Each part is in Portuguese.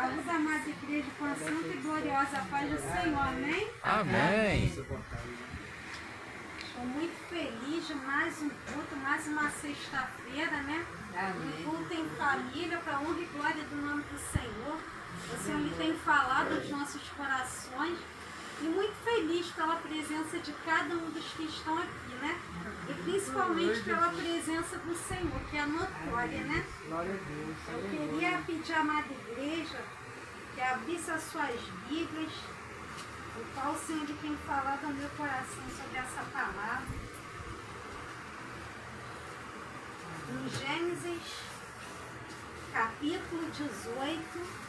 Saúde a amada igreja com a santa e gloriosa paz do Senhor, amém? Amém. Estou muito feliz de mais um culto, mais uma sexta-feira, né? Um culto em família, para honra e glória do nome do Senhor. O Senhor ele tem falado aos nossos corações e muito feliz pela presença de cada um dos que estão aqui, né? E principalmente pela presença do Senhor, que é notória, né? Glória a Deus. Eu queria pedir à amada igreja que abrisse as suas Bíblias, o qual o Senhor tem falado ao meu coração sobre essa palavra. Em Gênesis, capítulo 18.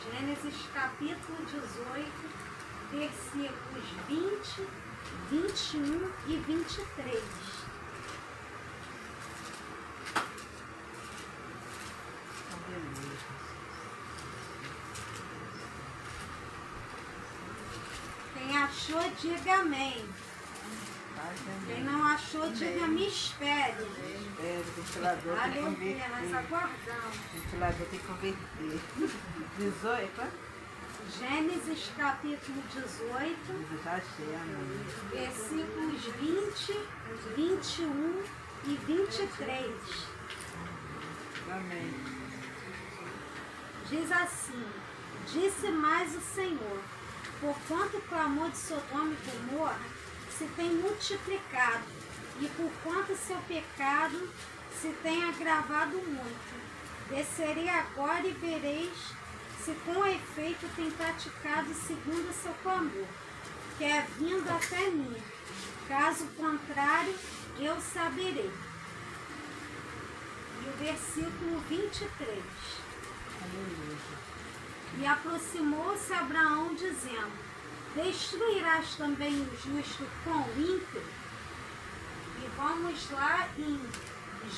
Gênesis capítulo 18, versículos 20, 21 e 23. Quem achou, diga amém. Quem não achou, diga me espere. Aleluia, nós aguardamos. O ventilador tem que converter. 18? Gênesis capítulo 18, Já achei, amém. versículos 20, 21 e 23. Amém. Diz assim: disse mais o Senhor, porquanto o clamor de Sodoma e Gomorra se tem multiplicado, e porquanto seu pecado se tem agravado muito, descerei agora e vereis se com efeito tem praticado segundo o seu clamor, que é vindo até mim. Caso contrário, eu saberei. E o versículo 23. E aproximou-se Abraão, dizendo: destruirás também o justo com o ímpio? E vamos lá em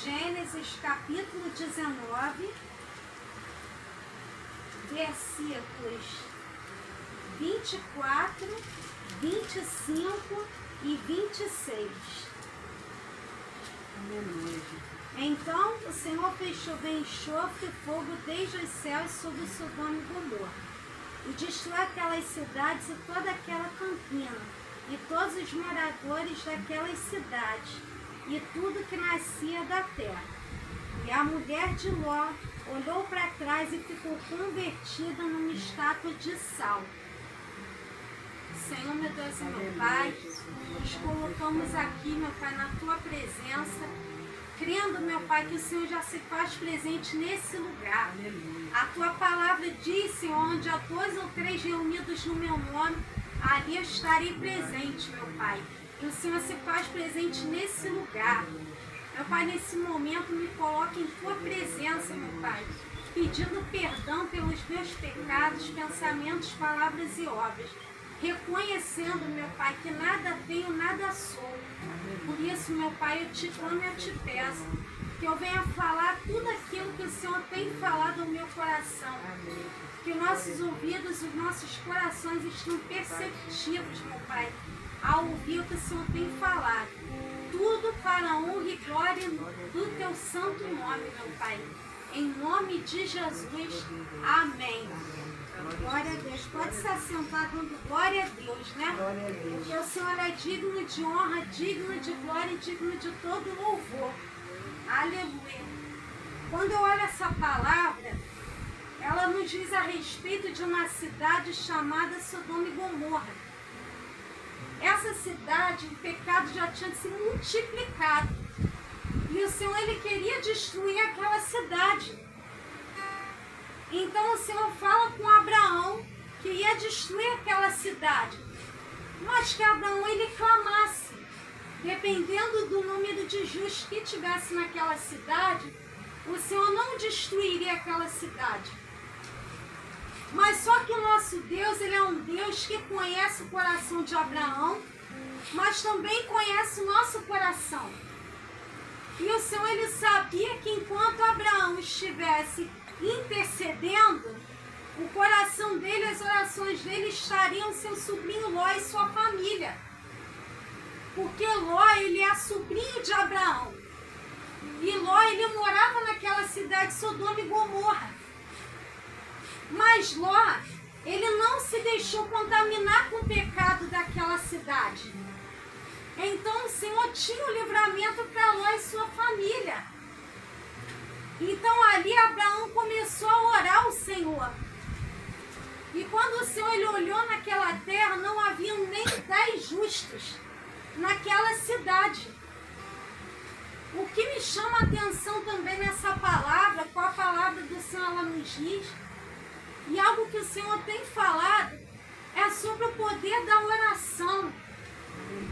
Gênesis capítulo 19, versículos 24, 25 e 26. Aleluia. Então o Senhor fez chover enxofre e fogo desde os céus sobre Sodoma e Gomorra, e destruiu aquelas cidades e toda aquela campina, e todos os moradores daquelas cidades, e tudo que nascia da terra. E a mulher de Ló olhou para trás e ficou convertida numa estátua de sal. Senhor, meu Deus e meu Pai, nos colocamos aqui, meu Pai, na Tua presença, crendo, meu Pai, que o Senhor já se faz presente nesse lugar. A Tua palavra diz, Senhor, onde há 2 ou 3 reunidos no meu nome, ali eu estarei presente, meu Pai. E o Senhor se faz presente nesse lugar. Meu Pai, nesse momento me coloca em Tua presença, meu Pai, pedindo perdão pelos meus pecados, pensamentos, palavras e obras, reconhecendo, meu Pai, que nada tenho, nada sou. Por isso, meu Pai, eu te clamo e eu te peço que eu venha falar tudo aquilo que o Senhor tem falado ao meu coração. Que nossos ouvidos e os nossos corações estão perceptivos, meu Pai, ao ouvir o que o Senhor tem falado. Tudo para a honra e glória do Teu santo nome, meu Pai. Em nome de Jesus. Amém. Glória a Deus. Pode se assentar dando glória a Deus, né? Glória a Deus. Porque o Senhor é digno de honra, digno de glória e digno de todo louvor. Aleluia. Quando eu olho essa palavra, ela nos diz a respeito de uma cidade chamada Sodoma e Gomorra. Essa cidade, o pecado já tinha se multiplicado. E o Senhor, ele queria destruir aquela cidade. Então o Senhor fala com Abraão que ia destruir aquela cidade. Mas que Abraão, ele clamasse. Dependendo do número de justos que tivesse naquela cidade, o Senhor não destruiria aquela cidade. Mas só que o nosso Deus, ele é um Deus que conhece o coração de Abraão, mas também conhece o nosso coração. E o Senhor, ele sabia que enquanto Abraão estivesse intercedendo, o coração dele, as orações dele estariam seu sobrinho Ló e sua família. Porque Ló, ele é sobrinho de Abraão. E Ló, ele morava naquela cidade Sodoma e Gomorra. Mas Ló, ele não se deixou contaminar com o pecado daquela cidade. Então o Senhor tinha o livramento para Ló e sua família. Então ali Abraão começou a orar ao Senhor. E quando o Senhor ele olhou naquela terra, não haviam nem 10 justos naquela cidade. O que me chama a atenção também nessa palavra, com a palavra do Senhor ela nos diz, e algo que o Senhor tem falado, é sobre o poder da oração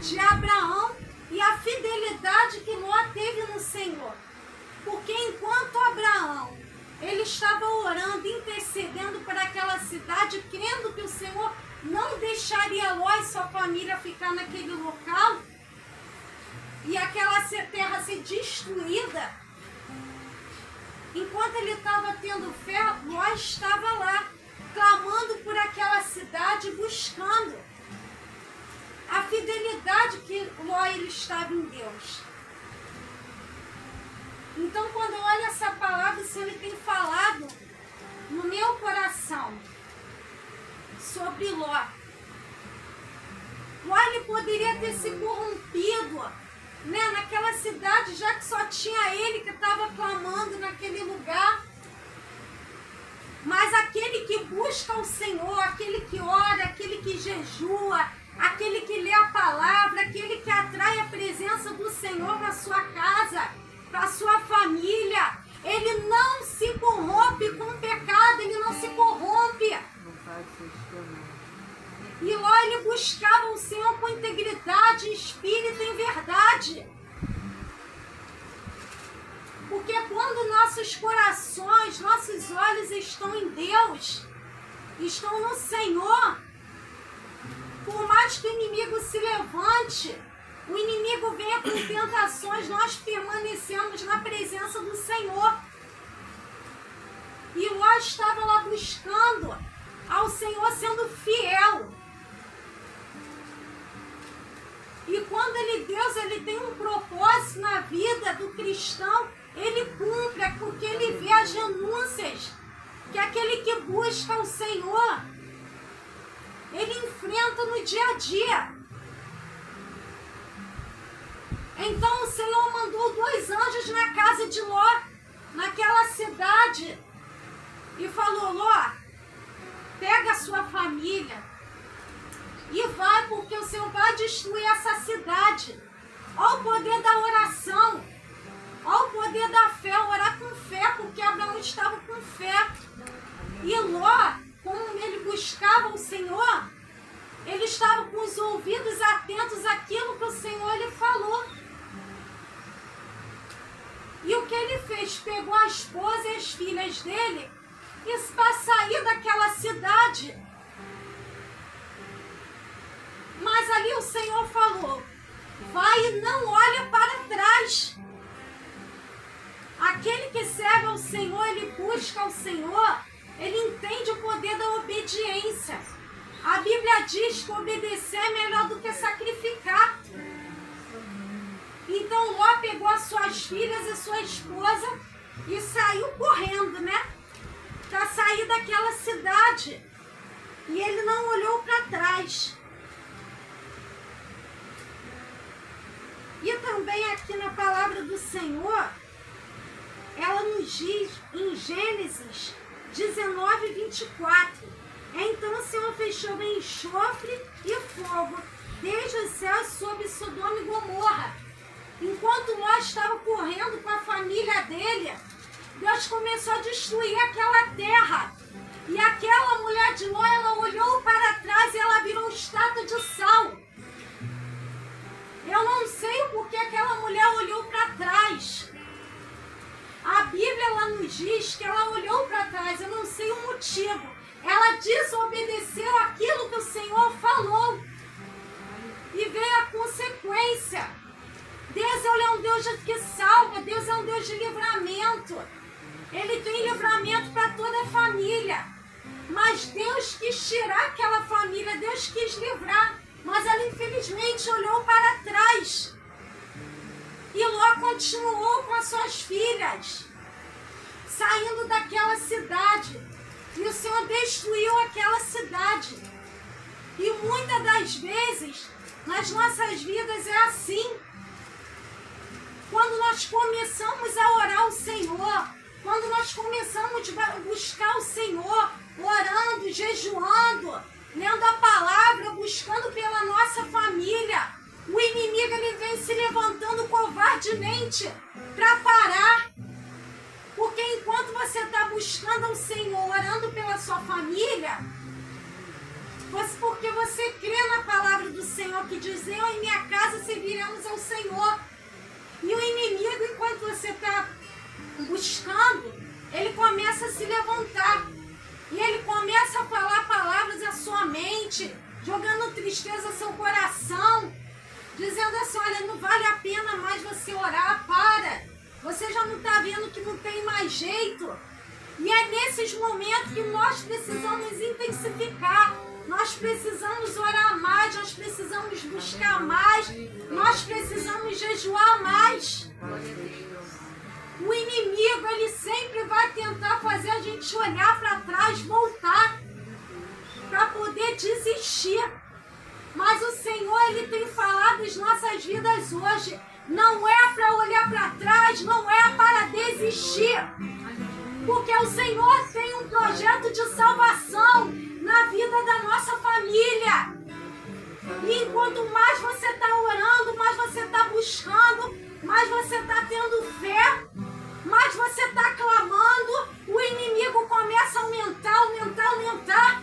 de Abraão e a fidelidade que Ló teve no Senhor. Porque enquanto Abraão, ele estava orando, intercedendo por aquela cidade, crendo que o Senhor não deixaria Ló e sua família ficar naquele local, e aquela terra ser destruída, enquanto ele estava tendo fé, Ló estava lá, clamando por aquela cidade, buscando a fidelidade que Ló ele estava em Deus. Então, quando eu olho essa palavra, o Senhor tem falado no meu coração sobre Ló. Ló ele poderia ter se corrompido, né, naquela cidade, já que só tinha ele que estava clamando naquele lugar. Mas aquele que busca o Senhor, aquele que ora, aquele que jejua, aquele que lê a palavra, aquele que atrai a presença do Senhor na sua casa, para a sua família, ele não se corrompe com o pecado, ele não se corrompe. E Ló ele buscava o Senhor com integridade, espírito e verdade. Porque quando nossos corações, nossos olhos estão em Deus, estão no Senhor, por mais que o inimigo se levante, o inimigo venha com tentações, nós permanecemos na presença do Senhor. E Ló estava lá buscando ao Senhor, sendo fiel. E quando Deus tem um propósito na vida do cristão, ele cumpre, porque ele vê as renúncias que aquele que busca o Senhor, ele enfrenta no dia a dia. Então o Senhor mandou 2 anjos na casa de Ló, naquela cidade, e falou: Ló, pega a sua família e vai, porque o Senhor vai destruir essa cidade. Olha o poder da oração, olha o poder da fé, orar com fé, porque Abraão estava com fé. E Ló, como ele buscava o Senhor, ele estava com os ouvidos atentos àquilo que o Senhor lhe falou. E o que ele fez? Pegou a esposa e as filhas dele e para sair daquela cidade. Mas ali o Senhor falou: vai e não olha para trás. Aquele que serve ao Senhor, ele busca o Senhor, ele entende o poder da obediência. A Bíblia diz que obedecer é melhor do que sacrificar. Então Ló pegou as suas filhas e sua esposa e saiu correndo, né? Para sair daquela cidade. E ele não olhou para trás. E também aqui na palavra do Senhor, ela nos diz em Gênesis 19, 24. Então o Senhor fechou em enxofre e fogo desde os céus sobre Sodoma e Gomorra. Enquanto Ló estava correndo com a família dele, Deus começou a destruir aquela terra. E aquela mulher de Ló, ela olhou para trás e ela virou estátua de sal. Eu não sei o porquê aquela mulher olhou para trás. A Bíblia ela nos diz que ela olhou para trás, eu não sei o motivo. Ela desobedeceu aquilo que o Senhor falou. E veio a consequência. Deus ele é um Deus que salva, Deus é um Deus de livramento. Ele tem livramento para toda a família. Mas Deus quis tirar aquela família, Deus quis livrar. Mas ela infelizmente olhou para trás. mais. E Ló continuou com as suas filhas, saindo daquela cidade. E o Senhor destruiu aquela cidade. E muitas das vezes, nas nossas vidas é assim. Quando nós começamos a orar ao Senhor, quando nós começamos a buscar o Senhor, orando, jejuando, lendo a palavra, buscando pela nossa família, o inimigo ele vem se levantando covardemente para parar. Porque enquanto você está buscando ao Senhor, orando pela sua família, porque você crê na palavra do Senhor que diz: eu e minha casa serviremos ao Senhor. E o inimigo, enquanto você está buscando, ele começa a se levantar. E ele começa a falar palavras à sua mente, jogando tristeza ao seu coração, dizendo assim: olha, não vale a pena mais você orar, para. Você já não está vendo que não tem mais jeito. E é nesses momentos que nós precisamos intensificar. Nós precisamos orar mais, nós precisamos buscar mais, nós precisamos jejuar mais. O inimigo, ele sempre vai tentar fazer a gente olhar para trás, voltar, para poder desistir. Mas o Senhor, ele tem falado as nossas vidas hoje. Não é para olhar para trás, não é para desistir. Porque o Senhor tem um projeto de salvação na vida da nossa família. E enquanto mais você está orando, mais você está buscando, mais você está tendo fé, mais você está clamando, o inimigo começa a aumentar.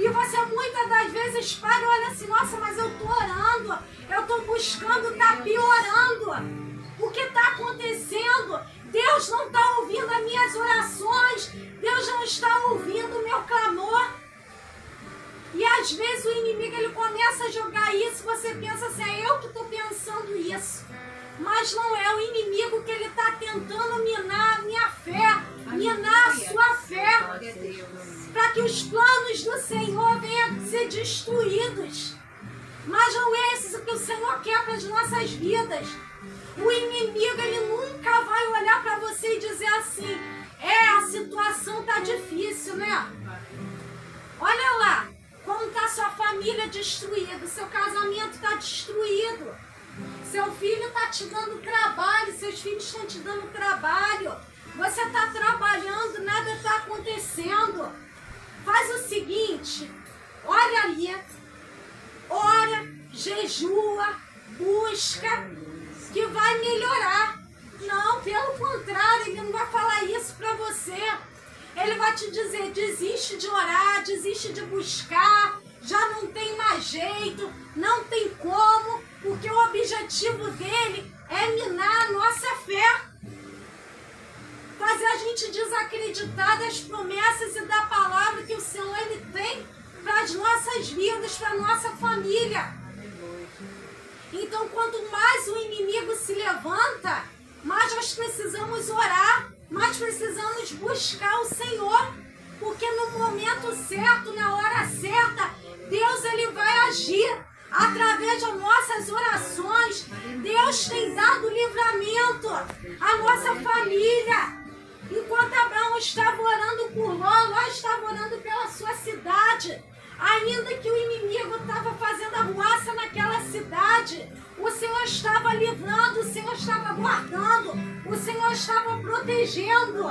E você muitas das vezes para e olha assim: nossa, mas eu estou orando, eu estou buscando, está piorando. O que está acontecendo? Deus não está ouvindo as minhas orações, Deus não está ouvindo o meu clamor. E às vezes o inimigo ele começa a jogar isso, você pensa assim: é eu que estou pensando isso. Mas não é, o inimigo que ele está tentando minar a minha fé, minar a sua fé, para que os planos do Senhor venham a ser destruídos. Mas não é isso que o Senhor quer para as nossas vidas. O inimigo ele nunca vai olhar para você e dizer assim: a situação está difícil, né? Olha lá, como está sua família destruída, seu casamento está destruído, seu filho está te dando trabalho, seus filhos estão te dando trabalho, você está trabalhando, nada está acontecendo. Faz o seguinte, olha ali, ora, jejua, busca, que vai melhorar. Não, pelo contrário, ele não vai falar isso para você. Ele vai te dizer: desiste de orar, desiste de buscar, já não tem mais jeito, não tem como, porque o objetivo dele é minar a nossa fé, fazer a gente desacreditar das promessas e da palavra que o Senhor ele tem para as nossas vidas, para a nossa família. Então, quanto mais o inimigo se levanta, mais nós precisamos orar, mais precisamos buscar o Senhor, porque no momento certo, na hora certa, Deus ele vai agir através das nossas orações. Deus tem dado livramento à nossa família. Enquanto Abraão estava orando por Ló estava orando pela sua cidade. Ainda que o inimigo estava fazendo arruaça naquela cidade, o Senhor estava livrando, o Senhor estava guardando, o Senhor estava protegendo.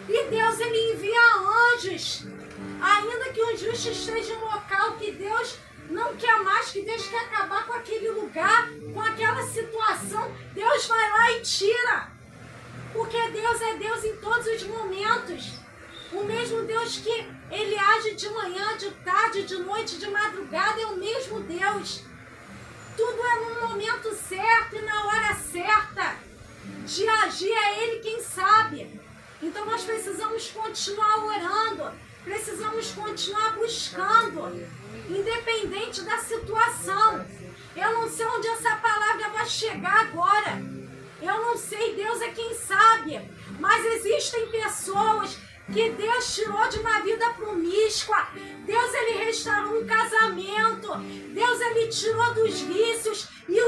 E Deus ele envia anjos. Ainda que o justo esteja em um local que Deus não quer mais, que Deus quer acabar com aquele lugar, com aquela situação, Deus vai lá e tira. Porque Deus é Deus em todos os momentos. O mesmo Deus que ele age de manhã, de tarde, de noite, de madrugada, é o mesmo Deus. Tudo é no momento certo e na hora certa. De agir é Ele quem sabe. Então nós precisamos continuar orando, precisamos continuar buscando, independente da situação. Eu não sei onde essa palavra vai chegar agora. Eu não sei, Deus é quem sabe. Mas existem pessoas que Deus tirou de uma vida promíscua. Deus ele restaurou um casamento. Deus ele tirou dos vícios e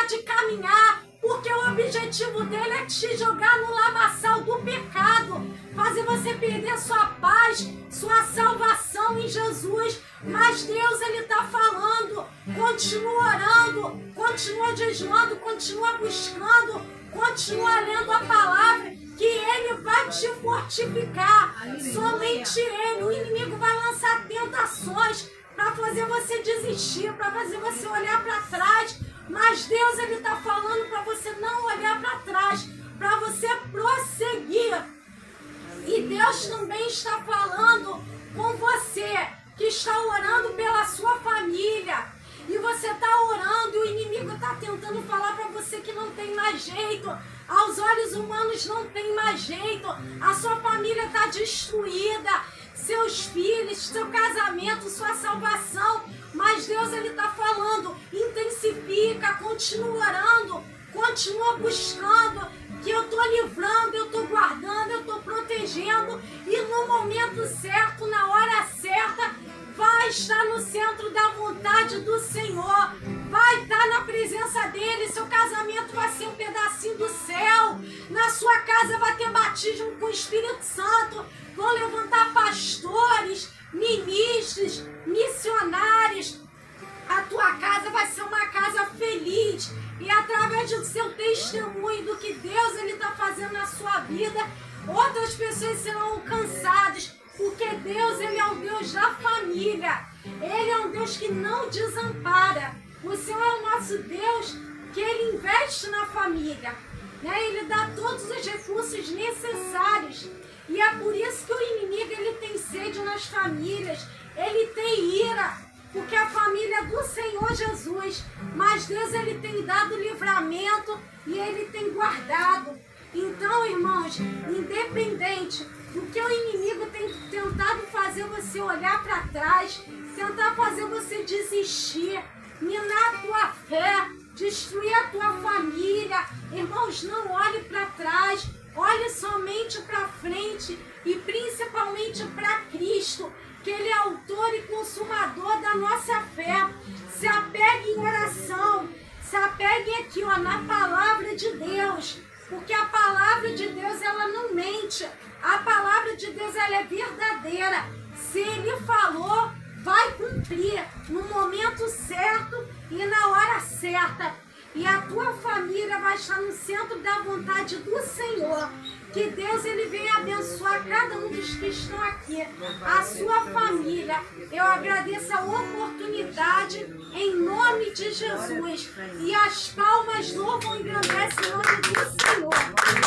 pode caminhar, porque o objetivo dele é te jogar no lamaçal do pecado, fazer você perder sua paz, sua salvação em Jesus. Mas Deus, Ele está falando, continua orando, continua jejuando, continua buscando, continua lendo a palavra, que Ele vai te fortificar. Somente Ele. O inimigo vai lançar tentações para fazer você desistir, para fazer você olhar para trás. Mas Deus, Ele está falando para você não olhar para trás, para você prosseguir. E Deus também está falando com você, que está orando pela sua família. E você está orando e o inimigo está tentando falar para você que não tem mais jeito. Aos olhos humanos não tem mais jeito. A sua família está destruída. Seus filhos, seu casamento, sua salvação. Mas Deus, Ele está falando, intensifica, continua orando, continua buscando, que eu estou livrando, eu estou guardando, eu estou protegendo. E no momento certo, na hora certa, vai estar no centro da vontade do Senhor, vai estar na presença dEle. Seu casamento vai ser um pedacinho do céu, na sua casa vai ter batismo com o Espírito Santo, vão levantar pastores, ministros, missionários. A tua casa vai ser uma casa feliz, e através do seu testemunho, do que Deus, Ele está fazendo na sua vida, outras pessoas serão alcançadas. Porque Deus, Ele é um Deus da família. Ele é um Deus que não desampara. O Senhor é o nosso Deus, que Ele investe na família, né? Ele dá todos os recursos necessários. E é por isso que o inimigo, ele tem sede nas famílias. Ele tem ira, porque a família é do Senhor Jesus. Mas Deus, Ele tem dado livramento e Ele tem guardado. Então, irmãos, independente do que o inimigo tem tentado fazer você olhar para trás, tentar fazer você desistir, minar a tua fé, destruir a tua família, irmãos, não olhe para trás, olhe somente para frente e principalmente para Cristo, que Ele é autor e consumador da nossa fé. Se apegue em oração, se apegue aqui, ó, na palavra de Deus. Porque a palavra de Deus, ela não mente. A palavra de Deus, ela é verdadeira. Se Ele falou, vai cumprir no momento certo e na hora certa. E a tua família vai estar no centro da vontade do Senhor. Que Deus, Ele venha abençoar cada um dos que estão aqui. A sua família. Eu agradeço a oportunidade em nome de Jesus. E as palmas louvam e engrandecem o nome do Senhor.